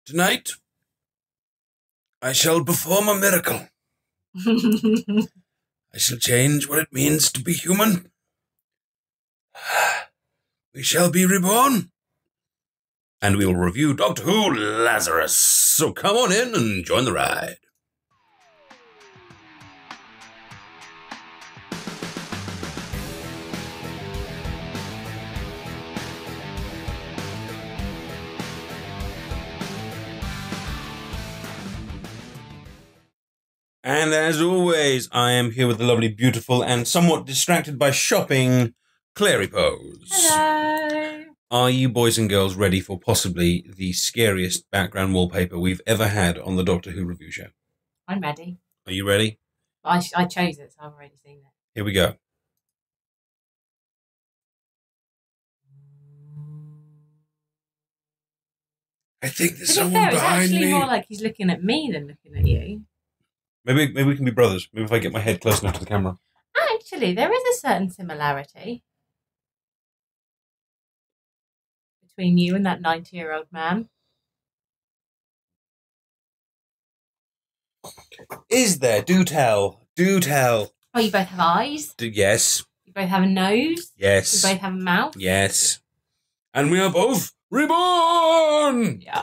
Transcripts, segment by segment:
Tonight, I shall perform a miracle. I shall change what it means to be human. We shall be reborn. And we will review Doctor Who Lazarus. So come on in and join the ride. And as always, I am here with the lovely, beautiful, and somewhat distracted by shopping, Clary Pose. Hello. Are you boys and girls ready for possibly the scariest background wallpaper we've ever had on the Doctor Who review show? I'm ready. Are you ready? I chose it, so I've already seen it. Here we go. I think there's someone It's behind actually me. more like he's looking at me than looking at you. Maybe we can be brothers. Maybe if I get my head close enough to the camera. Actually, there is a certain similarity between you and that 90-year-old man. Is there? Do tell. Do tell. Oh, you both have eyes. Yes. You both have a nose. Yes. You both have a mouth. Yes. And we are both reborn! Yeah.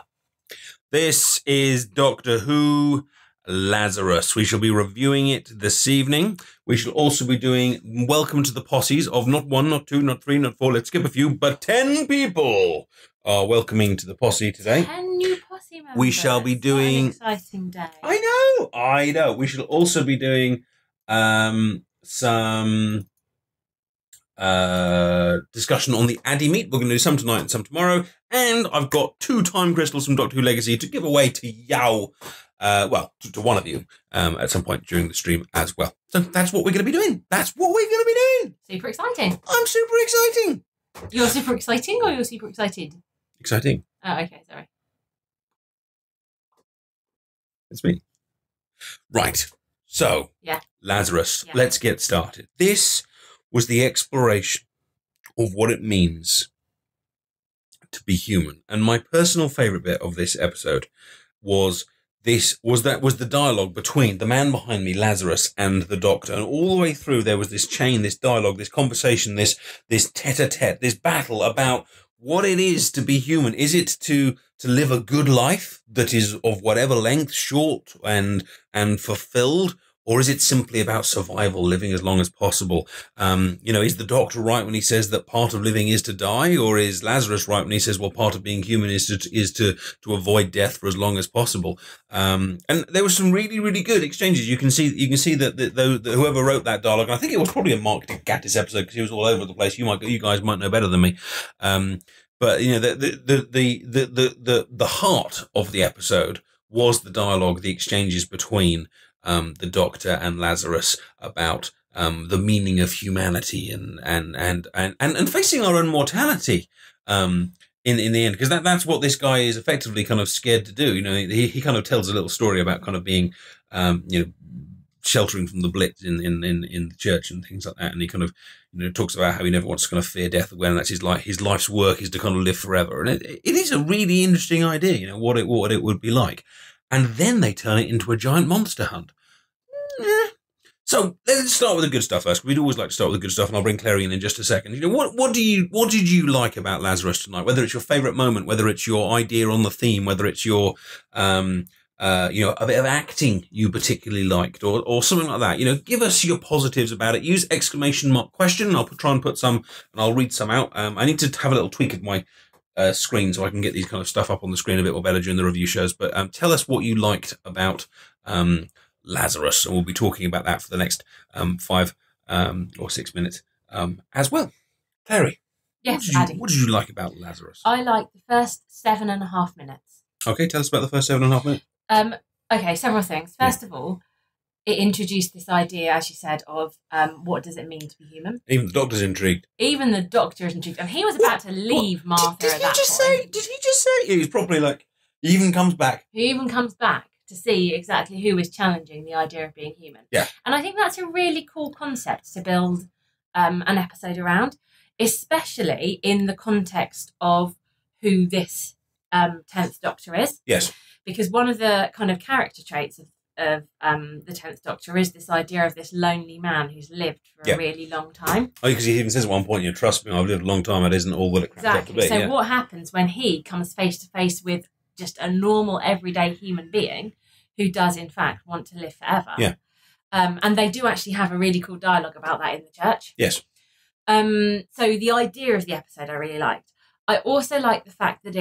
This is Doctor Who Lazarus. We shall be reviewing it this evening. We shall also be doing Welcome to the Posses of not 1, not 2, not 3, not 4, let's skip a few, but 10 people are welcoming to the posse today. 10 new posse members. We shall be doing... What an exciting day. I know. We shall also be doing some discussion on the Addy meat. We're going to do some tonight and some tomorrow. And I've got 2 time crystals from Doctor Who Legacy to give away to Yao. To one of you at some point during the stream as well. So that's what we're going to be doing. That's what we're going to be doing. Super exciting. I'm super exciting. You're super exciting or you're super excited? Exciting. Oh, okay, sorry. It's me. Right. So, yeah. Lazarus, yeah. Let's get started. This was the exploration of what it means to be human. And my personal favourite bit of this episode was the dialogue between the man behind me, Lazarus, and the Doctor. And all the way through, there was this chain, this dialogue, this conversation, this tete-a-tete, this battle about what it is to be human. Is it to live a good life that is of whatever length, short and fulfilled? Or is it simply about survival, living as long as possible? Is the Doctor right when he says that part of living is to die? Or is Lazarus right when he says, well, part of being human is to avoid death for as long as possible? And there were some really, really good exchanges. You can see that whoever wrote that dialogue, and I think it was probably a Mark Gatiss episode because he was all over the place. You guys might know better than me. But the heart of the episode was the dialogue, the exchanges between the Doctor and Lazarus about the meaning of humanity and facing our own mortality in the end, because that's what this guy is effectively kind of scared to do. He kind of tells a little story about kind of being sheltering from the Blitz in the church and things like that, and he kind of talks about how he never wants to kind of fear death when that's his life's work is to kind of live forever, and it is a really interesting idea, what it would be like. And then they turn it into a giant monster hunt. So let's start with the good stuff first. We'd always like to start with the good stuff, and I'll bring Clary in just a second. What did you like about Lazarus tonight? Whether it's your favourite moment, whether it's your idea on the theme, whether it's your a bit of acting you particularly liked, or something like that. Give us your positives about it. Use exclamation mark question. I'll try and put some, and I'll read some out. I need to have a little tweak of my screen so I can get these kind of stuff up on the screen a bit more better during the review shows. But tell us what you liked about Lazarus, and we'll be talking about that for the next 5 or 6 minutes as well. Clary, yes, what did you like about Lazarus? I liked the first 7.5 minutes. Okay, tell us about the first 7.5 minutes. Okay, several things. First of all, it introduced this idea, as you said, of what does it mean to be human. Even the Doctor's intrigued. Even the Doctor is intrigued. And he was about to leave Martha did at that point. Did he just say? He was probably like, he even comes back. He even comes back to see exactly who is challenging the idea of being human. Yeah. And I think that's a really cool concept to build an episode around, especially in the context of who this 10th Doctor is. Yes. Because one of the kind of character traits of the 10th Doctor is this idea of this lonely man who's lived for a really long time. Oh, because he even says at one point, trust me, I've lived a long time, it isn't all that it cracked up to be. So what happens when he comes face to face with just a normal, everyday human being who does, in fact, want to live forever? Yeah. And they do actually have a really cool dialogue about that in the church. Yes. So the idea of the episode I really liked. I also like the fact that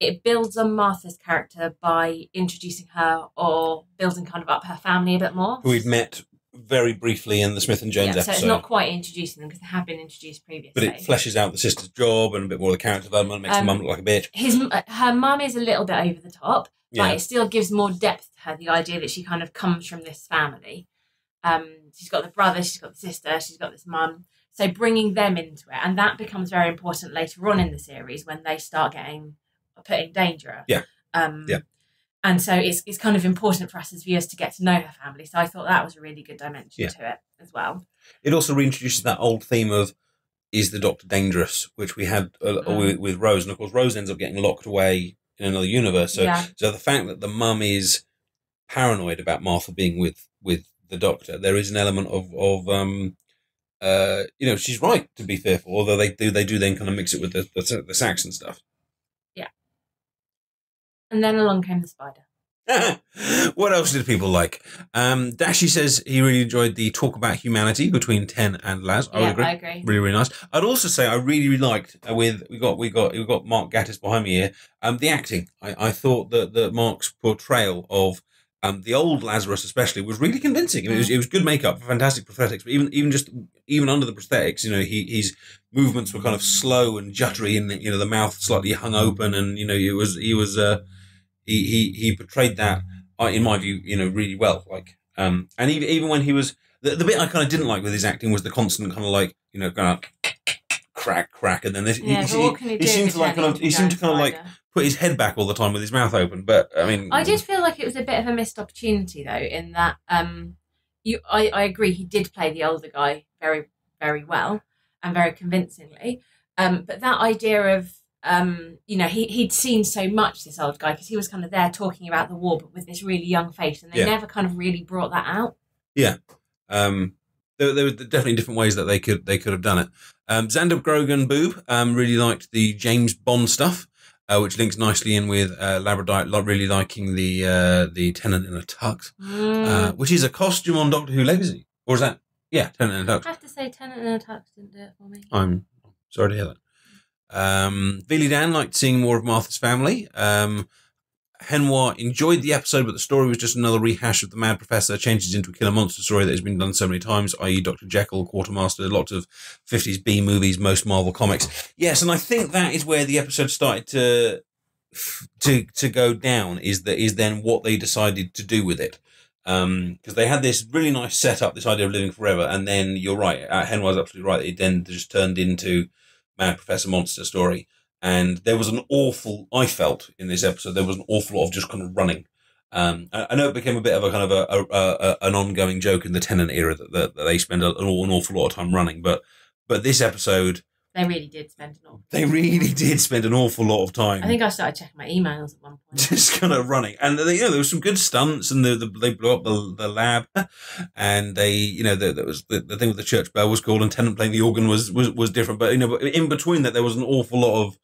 it builds on Martha's character by introducing her or building kind of up her family a bit more. Who we'd met very briefly in the Smith and Jones episode. So it's not quite introducing them because they have been introduced previously. But it fleshes out the sister's job and a bit more of the character development, makes the mum look like a bitch. Her mum is a little bit over the top, but it still gives more depth to her, the idea that she kind of comes from this family. She's got the brother, she's got the sister, she's got this mum. So bringing them into it, and that becomes very important later on in the series when they start getting put in danger. And so it's kind of important for us as viewers to get to know her family. So I thought that was a really good dimension to it as well. It also reintroduces that old theme of, is the Doctor dangerous, which we had with Rose. And of course, Rose ends up getting locked away in another universe. So the fact that the mum is paranoid about Martha being with the Doctor, there is an element of she's right to be fearful, although they do then kind of mix it with the Saxon stuff. And then along came the spider. What else did people like? Dashi says he really enjoyed the talk about humanity between Ten and Laz. I would agree. I agree. Really, really nice. I'd also say I really, really liked we got Mark Gatiss behind me here. The acting. I thought that Mark's portrayal of the old Lazarus especially was really convincing. I mean, it was good makeup, fantastic prosthetics, but even under the prosthetics, his movements were kind of slow and juddery, and the mouth slightly hung open, and he portrayed that, in my view, really well. Like, and even when he was the bit I kind of didn't like with his acting was the constant kind of like going crack, and then this. He seemed to like put his head back all the time with his mouth open. But I mean, I did feel like it was a bit of a missed opportunity though, in that I agree he did play the older guy very, very well and very convincingly. But that idea of he'd seen so much, this old guy, because he was kind of there talking about the war, but with this really young face, and they never kind of really brought that out. Yeah. There were definitely different ways that they could have done it. Xander Grogan Boob really liked the James Bond stuff, which links nicely in with Labradorite really liking the Tenant in a Tux, which is a costume on Doctor Who Legacy, or is that Tenant in a Tux? I have to say, Tenant in a Tux didn't do it for me. I'm sorry to hear that. Billy Dan liked seeing more of Martha's family. Henwa enjoyed the episode, but the story was just another rehash of the Mad Professor, changes into a killer monster story that has been done so many times, i.e. Dr. Jekyll, Quartermaster, lots of 50s B movies, most Marvel comics. Yes, and I think that is where the episode started to go down, is then what they decided to do with it. Because they had this really nice setup, this idea of living forever, and then you're right, Henwa's absolutely right, it then just turned into Mad Professor Monster story. And there was I felt in this episode, there was an awful lot of just kind of running. I know it became a bit of a kind of an ongoing joke in the Tennant era that they spend an awful lot of time running. But this episode, they really did spend an awful lot of time. I think I started checking my emails at one point. Just kind of running. And there was some good stunts, and they blew up the lab, and there was the thing with the church bell was cool, and Tennant playing the organ was different. But but in between that, there was an awful lot of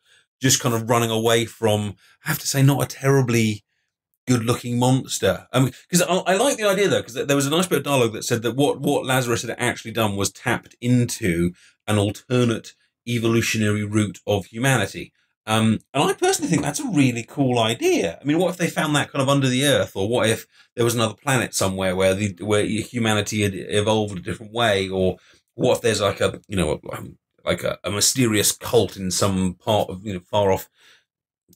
just kind of running away from, I have to say, not a terribly good-looking monster. Because I like the idea, though, because there was a nice bit of dialogue that said that what Lazarus had actually done was tapped into an alternate evolutionary route of humanity. And I personally think that's a really cool idea. I mean, what if they found that kind of under the earth, or what if there was another planet somewhere where humanity had evolved a different way, or what if there's like a mysterious cult in some part of far off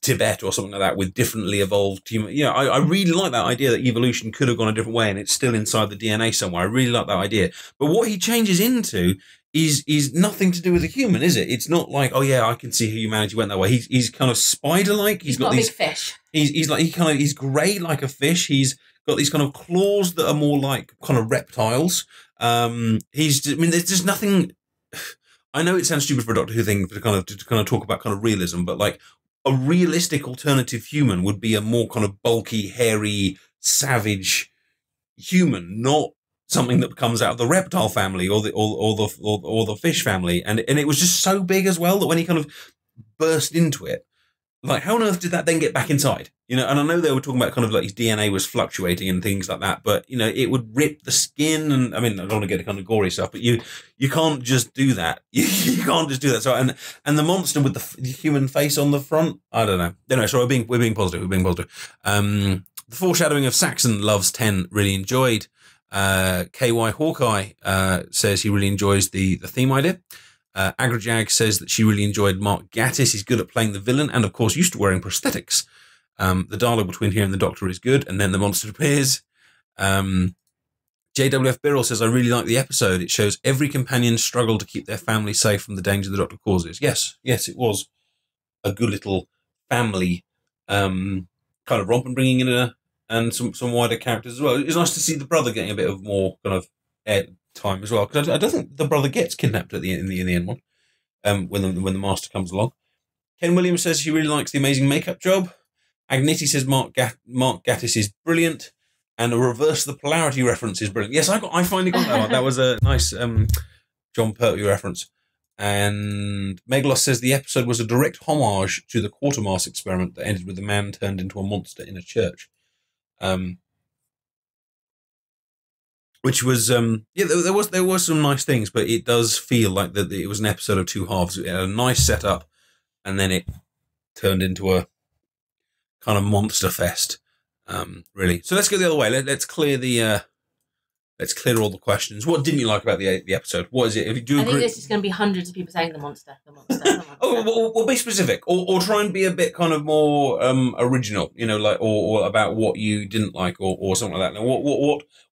Tibet or something like that with differently evolved human. I really like that idea that evolution could have gone a different way and it's still inside the DNA somewhere. I really like that idea. But what he changes into is nothing to do with a human, is it? It's not like, oh yeah, I can see how humanity went that way. He's kind of spider-like. He's got these fish. He's grey like a fish. He's got these kind of claws that are more like kind of reptiles. There's just nothing. I know it sounds stupid for a Doctor Who thing to kind of talk about kind of realism, but like a realistic alternative human would be a more kind of bulky, hairy, savage human, not something that comes out of the reptile family or the fish family. And it was just so big as well that when he kind of burst into it, like, how on earth did that then get back inside? You know, and I know they were talking about kind of like his DNA was fluctuating and things like that, but, you know, it would rip the skin. And I mean, I don't want to get the kind of gory stuff, but you can't just do that. You can't just do that. So, and the monster with the human face on the front, I don't know. No, sorry, we're being positive. The foreshadowing of Saxon loves 10, really enjoyed. KY Hawkeye says he really enjoys the theme idea. Agrajag says that she really enjoyed Mark Gatiss. He's good at playing the villain and, of course, used to wearing prosthetics. The dialogue between here and the Doctor is good, and then the monster appears. JWF Birrell says, I really like the episode. It shows every companion's struggle to keep their family safe from the danger the Doctor causes. Yes, it was a good little family kind of romp, and bringing in and some wider characters as well. It's nice to see the brother getting a bit of more kind of air time as well, because I don't think the brother gets kidnapped in the end one. When the master comes along. Ken Williams says he really likes the amazing makeup job. Agniti says Mark Gatiss is brilliant, and a reverse the polarity reference is brilliant. Yes, I finally got that one. That was a nice John Pertwee reference. And Megalos says the episode was a direct homage to the Quatermass experiment that ended with the man turned into a monster in a church. Which was there was some nice things, but it does feel like that it was an episode of two halves. It had a nice setup, and then it turned into a kind of monster fest, really. So let's go the other way. Let's clear all the questions. What didn't you like about the episode? What is it? If you do, I think there's just going to be hundreds of people saying the monster. Oh, well, be specific, or try and be a bit kind of more original. You know, like or about what you didn't like, or something like that. Now,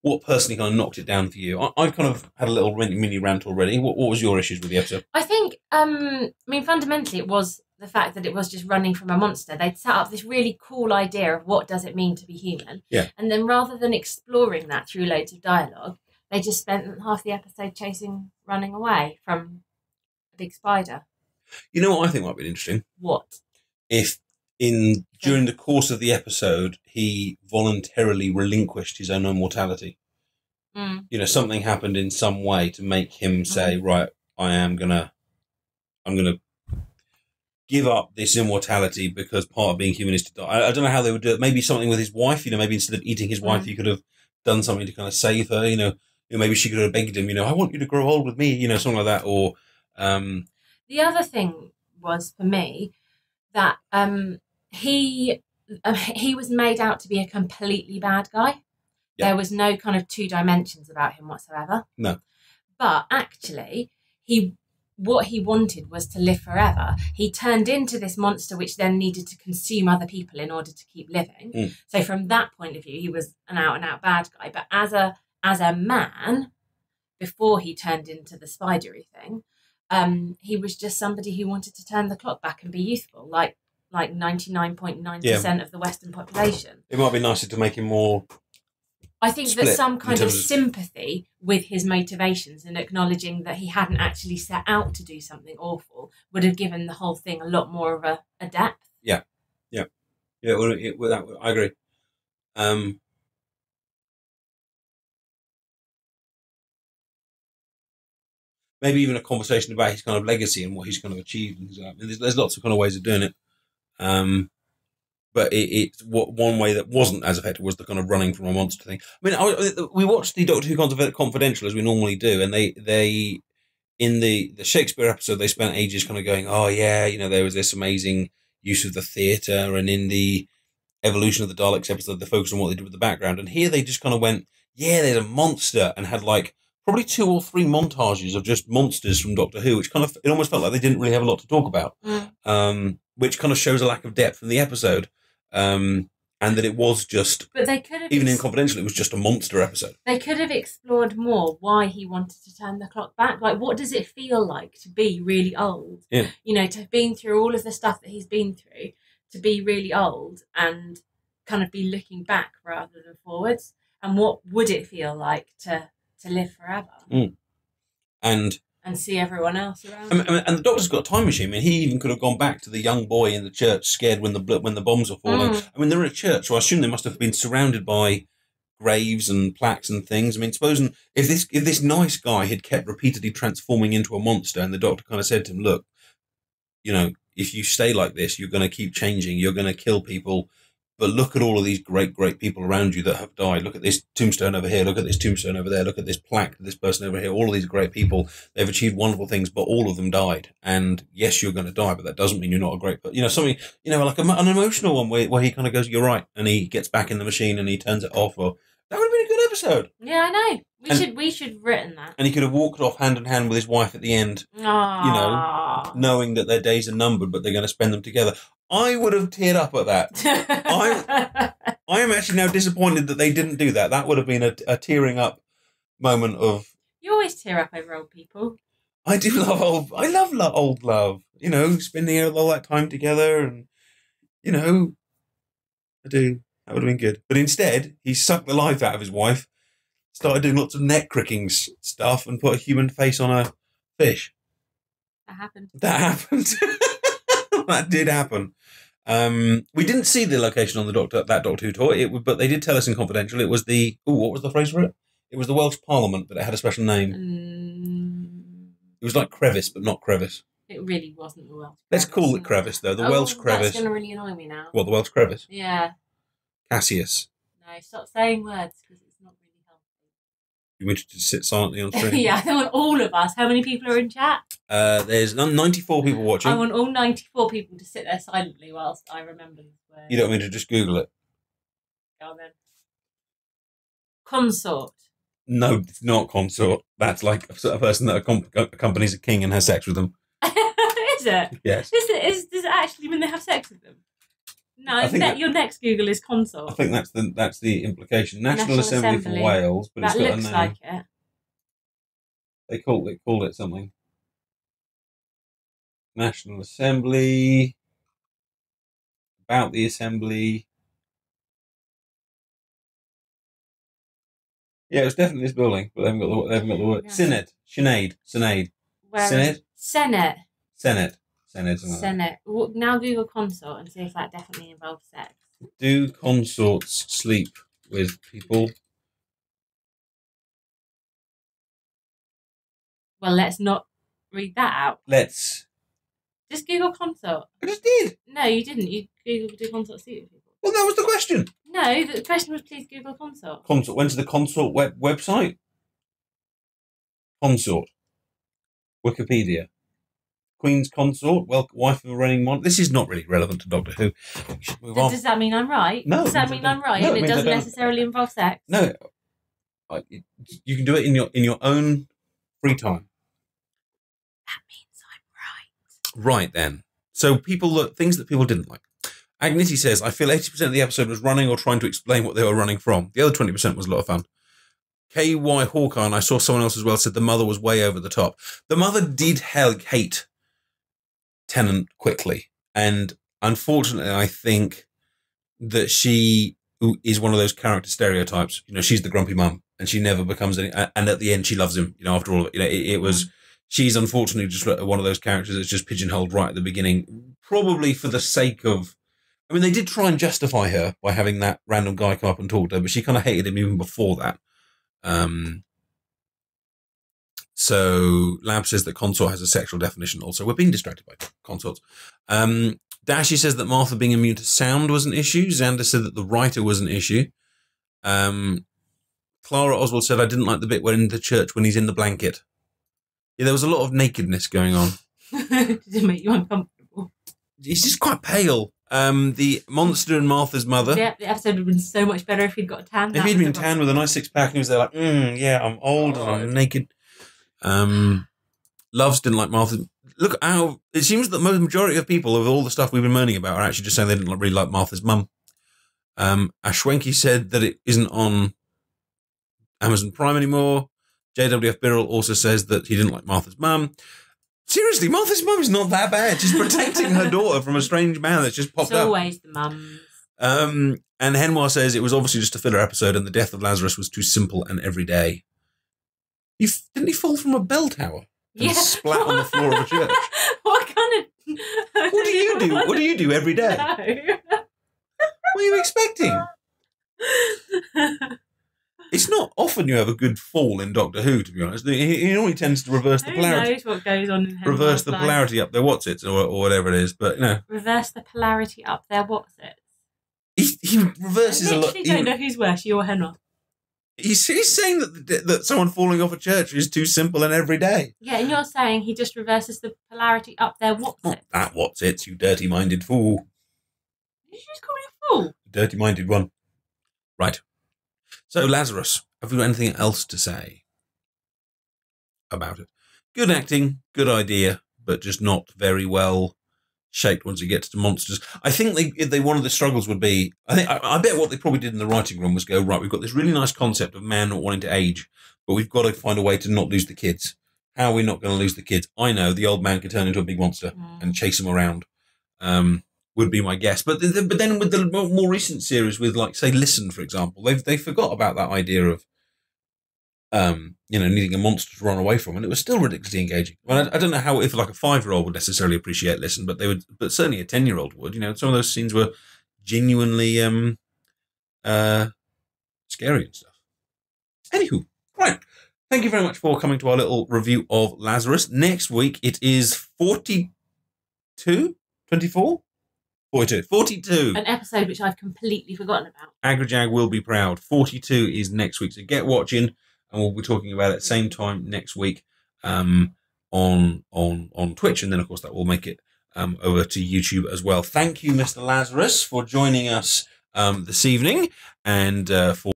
what personally kind of knocked it down for you? I've kind of had a little mini rant already. What was your issues with the episode? I think, fundamentally, it was the fact that it was just running from a monster. They'd set up this really cool idea of what does it mean to be human. Yeah. And then rather than exploring that through loads of dialogue, they just spent half the episode running away from a big spider. You know what I think might be interesting? What? If during the course of the episode, he voluntarily relinquished his own immortality. Mm. You know, something happened in some way to make him say, right, I'm going to give up this immortality because part of being human is to die. I don't know how they would do it. Maybe something with his wife, you know, maybe instead of eating his wife, he could have done something to kind of save her, you know, maybe she could have begged him, you know, I want you to grow old with me, you know, something like that. Or, the other thing was for me that, he was made out to be a completely bad guy. Yeah. There was no kind of two dimensions about him whatsoever. No. But actually, what he wanted was to live forever. He turned into this monster which then needed to consume other people in order to keep living. Mm. So from that point of view, he was an out-and-out bad guy. But as a man, before he turned into the spidery thing, he was just somebody who wanted to turn the clock back and be youthful, like 99.9% of the Western population. It might be nicer to make him more... I think that some kind of sympathy with his motivations and acknowledging that he hadn't actually set out to do something awful would have given the whole thing a lot more of a depth. Yeah. Well, I agree. Maybe even a conversation about his kind of legacy and what he's kind of achieved. And things like that. I mean, there's lots of kind of ways of doing it. But it's one way that wasn't as effective was the kind of running from a monster thing. I mean, we watched the Doctor Who Confidential as we normally do, and they in the Shakespeare episode they spent ages kind of going, oh yeah, you know, there was this amazing use of the theatre, and in the Evolution of the Daleks episode they focused on what they did with the background, and here they just kind of went, yeah, there's a monster, and had like probably 2 or 3 montages of just monsters from Doctor Who, which kind of, it almost felt like they didn't really have a lot to talk about, which kind of shows a lack of depth in the episode. And that it was just, but they could have, even in Confidential, it was just a monster episode. They could have explored more why he wanted to turn the clock back. Like, what does it feel like to be really old? Yeah. You know, to have been through all of the stuff that he's been through, to be really old and kind of be looking back rather than forwards. And what would it feel like to live forever? Mm. And And see everyone else around. And the Doctor's got a time machine. I mean, he even could have gone back to the young boy in the church, scared when the bombs were falling. I mean, they're in a church, so I assume they must have been surrounded by graves and plaques and things. I mean, supposing if this nice guy had kept repeatedly transforming into a monster, and the Doctor kind of said to him, "Look, you know, if you stay like this, you're going to keep changing. You're going to kill people. But look at all of these great, great people around you that have died. Look at this tombstone over here. Look at this tombstone over there. Look at this plaque to this person over here. All of these great people, they've achieved wonderful things, but all of them died. And yes, you're going to die, but that doesn't mean you're not a great person. You know, something, you know, like an emotional one where he kind of goes, you're right. And he gets back in the machine and he turns it off. Or that would have been a good episode. Yeah, I know. We should have written that. And he could have walked off hand in hand with his wife at the end, Aww. You know, knowing that their days are numbered, but they're going to spend them together. I would have teared up at that. I am actually now disappointed that they didn't do that. That would have been a tearing up moment of... You always tear up over old people. I do love old love. You know, spending all that time together and, you know, I do. That would have been good. But instead, he sucked the life out of his wife, started doing lots of neck cricking stuff and put a human face on a fish. That happened. That did happen. We didn't see the location on that Doctor Who tour, but they did tell us in confidential. It was what was the phrase for it? It was the Welsh Parliament, but it had a special name. It was like crevice, but not crevice. It really wasn't the Welsh crevice. Let's call it crevice, though. The Welsh crevice. That's going to really annoy me now. What, the Welsh crevice? Yeah. Cassius. No, stop saying words, because it's not really helpful. You want to just sit silently on screen? Yeah, I want all of us. How many people are in chat? There's 94 people watching. I want all 94 people to sit there silently whilst I remember this word. You don't want me to just Google it? Go on then. Consort. No, it's not consort. That's like a person that accompanies a king and has sex with them. Is it? Yes. Does it actually mean they have sex with them? No, your next Google is consort. I think that's the implication. National Assembly for Wales, but that it's got looks a name. Like it. They called it something. National Assembly. About the Assembly. Yeah, it was definitely this building, but they haven't got the word. Yeah. Synod. Synod. Senate. Now Google consort and see if that definitely involves sex. Do consorts sleep with people? Well, let's not read that out. Let's. Just Google consort. I just did. No, you didn't. You Googled do consort sleep with people. Well, that was the question. No, the question was please Google consort. Consort. Went to the consort website. Consort. Wikipedia. Queen's consort, wife of a reigning monarch. This is not really relevant to Doctor Who. Does that mean I'm right? No. Does that mean I'm right? No, and it doesn't necessarily involve sex? No. You can do it in your own free time. That means I'm right. Right then. So things that people didn't like. Agniti says, I feel 80% of the episode was running or trying to explain what they were running from. The other 20% was a lot of fun. KY Hawkeye, and I saw someone else as well, said the mother was way over the top. The mother did hate Tennant quickly. And unfortunately, I think that she is one of those character stereotypes. You know, she's the grumpy mum and she never becomes any, and at the end, she loves him. You know, after all, you know, it was, she's unfortunately just one of those characters that's just pigeonholed right at the beginning, probably for the sake of, I mean, they did try and justify her by having that random guy come up and talk to her, but she kind of hated him even before that. So Lab says that consort has a sexual definition also. We're being distracted by consorts. Dashi says that Martha being immune to sound was an issue. Xander said that the writer was an issue. Clara Oswald said, I didn't like the bit where in the church when he's in the blanket. Yeah, there was a lot of nakedness going on. Did it make you uncomfortable? He's just quite pale. The monster and Martha's mother. Yeah, the episode would have been so much better if he'd got a tan. If he'd been tan with a nice six-pack and he was there like, yeah, I'm old and I'm naked. Loves didn't like Martha. Look, it seems that the majority of people of all the stuff we've been moaning about are actually just saying they didn't really like Martha's mum. Ashwenki said that it isn't on Amazon Prime anymore. JWF Birrell also says that he didn't like Martha's mum. Seriously, Martha's mum is not that bad. She's protecting her daughter from a strange man that's just popped up. It's always the mums. And Henwar says it was obviously just a filler episode and the death of Lazarus was too simple and everyday. Didn't he fall from a bell tower? and splat on the floor of a church. What kind of... What do you do? What do you do every day? No. What are you expecting? It's not often you have a good fall in Doctor Who, to be honest. He normally tends to reverse the polarity. Who knows what goes on in Reverse the polarity up there, what's it, or whatever it is. But, you know. Reverse the polarity up there, what's it? He reverses a lot. I don't know who's worse, you or Henry. He's saying that someone falling off a church is too simple and every day. Yeah, and you're saying he just reverses the polarity up there, what's it? That what's it, you dirty-minded fool. Did you just call me a fool? Dirty-minded one. Right. So, Lazarus, have you got anything else to say about it? Good acting, good idea, but just not very well shaped once it gets to monsters. I think one of the struggles would be, I bet what they probably did in the writing room was go, right, we've got this really nice concept of man not wanting to age, but we've got to find a way to not lose the kids. How are we not going to lose the kids? I know the old man could turn into a big monster and chase them around. Would be my guess. But then with the more recent series with, like, say, Listen, for example, they forgot about that idea of, needing a monster to run away from, and it was still ridiculously engaging. Well, I don't know how, if like a 5-year-old would necessarily appreciate Listen, but certainly a 10-year-old would. Some of those scenes were genuinely scary and stuff. Anywho, right. Thank you very much for coming to our little review of Lazarus. Next week, it is 42? 24? 42. An episode which I've completely forgotten about. Agrajag will be proud. 42 is next week. So get watching, and we'll be talking about it same time next week on Twitch. And then, of course, that will make it over to YouTube as well. Thank you, Mr. Lazarus, for joining us this evening and for